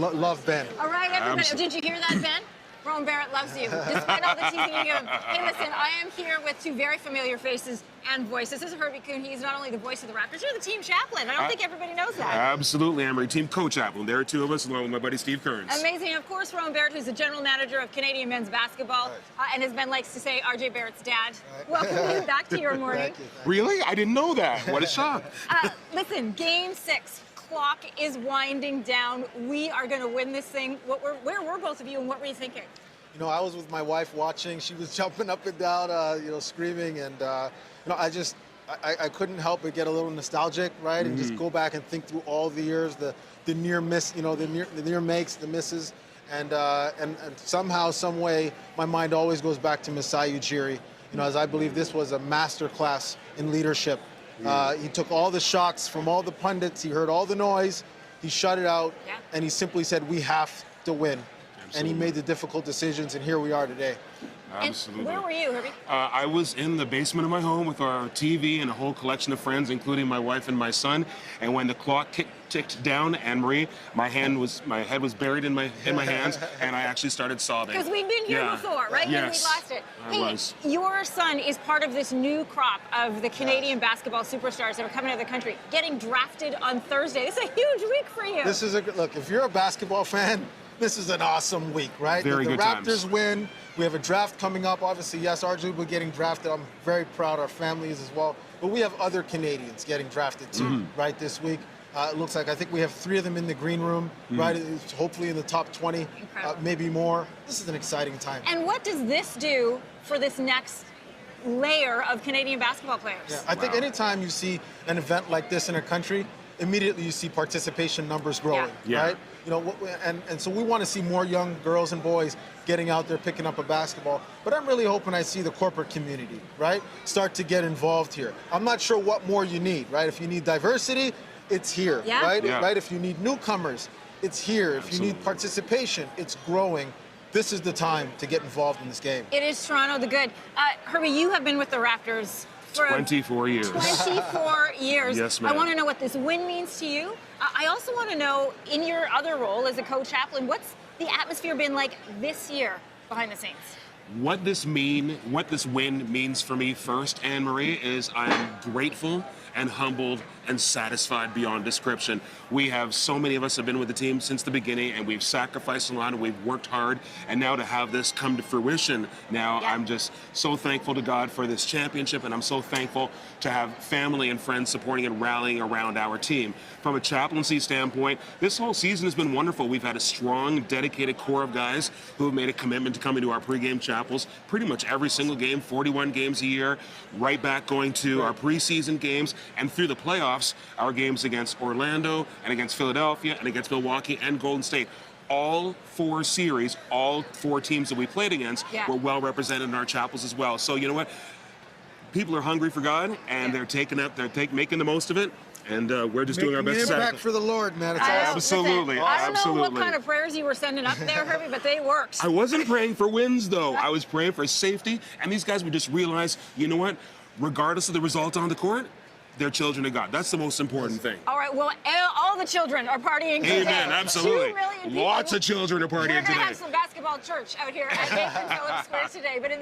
love Ben. All right, everybody. Did you hear that, Ben? Rowan Barrett loves you, despite all the teasing you give him. Hey, listen, I am here with two very familiar faces and voices. This is Herbie Kuhn. He's not only the voice of the Raptors, you're the team chaplain. I don't think everybody knows that. Absolutely, Amory. Team co-chaplain. There are two of us, along with my buddy Steve Kearns. Amazing. Of course, Rowan Barrett, who's the general manager of Canadian men's basketball, and as Ben likes to say, RJ Barrett's dad. Welcome you back to your morning. Thank you. Really? I didn't know that. What a shock. Listen, Game 6. Clock is winding down. We are going to win this thing. Where were both of you, and what were you thinking? You know, I was with my wife watching. She was jumping up and down, screaming, and I couldn't help but get a little nostalgic, right? And just go back and think through all the years, the near miss, the near makes, the misses, and somehow, some way, my mind always goes back to Masai Ujiri. You know, as I believe this was a master class in leadership. He took all the shocks from all the pundits. He heard all the noise. He shut it out, and he simply said, "We have to win." And he made the difficult decisions, and here we are today. Absolutely. And where were you, Herbie? I was in the basement of my home with our TV and a whole collection of friends, including my wife and my son. And when the clock ticked down, Anne-Marie, my head was buried in my hands, and I actually started sobbing. Because we've been here before, right? Yes, When we lost it. Hey, your son is part of this new crop of the Canadian basketball superstars that are coming to the country, getting drafted on Thursday. This is a huge week for you. This is look. If you're a basketball fan, this is an awesome week, right? Very the good Raptors times. win. We have a draft coming up. Obviously, yes, RJ will be getting drafted. I'm very proud. Our family is as well. But we have other Canadians getting drafted too, right, this week. It looks like I think we have 3 of them in the green room, right? It's hopefully in the top 20, maybe more. This is an exciting time. And what does this do for this next layer of Canadian basketball players? Yeah, I think anytime you see an event like this in a country, immediately you see participation numbers growing, right? You know, and so we want to see more young girls and boys getting out there picking up a basketball. But I'm really hoping I see the corporate community, right, start to get involved here. I'm not sure what more you need, right? If you need diversity, it's here, right? Right? If you need newcomers, it's here. If you need participation, it's growing. This is the time to get involved in this game. It is Toronto the Good. Herbie, you have been with the Raptors for 24 years. 24 years. Yes, ma'am. I want to know what this win means to you. I also want to know, in your other role as a co-chaplain, what's the atmosphere been like this year behind the scenes? What this win means for me first, Anne-Marie, is I'm grateful and humbled and satisfied beyond description. We have, so many of us have been with the team since the beginning, and we've sacrificed a lot and we've worked hard, and now to have this come to fruition now, I'm just so thankful to God for this championship, and I'm so thankful to have family and friends supporting and rallying around our team. From a chaplaincy standpoint, this whole season has been wonderful. We've had a strong, dedicated core of guys who have made a commitment to coming to our pregame chapels pretty much every single game, 41 games a year, right back going to our preseason games, and through the playoffs, our games against Orlando and against Philadelphia and against Milwaukee and Golden State. All 4 series, all 4 teams that we played against were well represented in our chapels as well. So you know what? People are hungry for God, and they're making the most of it. And we're just doing our best. Making an impact for the Lord, man. It's Absolutely. Listen, I don't know what kind of prayers you were sending up there, Herbie, but they worked. I wasn't praying for wins, though. I was praying for safety. And these guys would just realize, you know what? Regardless of the result on the court, they're children of God. That's the most important thing. All right, well, all the children are partying today. Amen, absolutely. 2 million people. Lots of children are partying today. We're going to have some basketball church out here at Nathan Phillips Square today. But in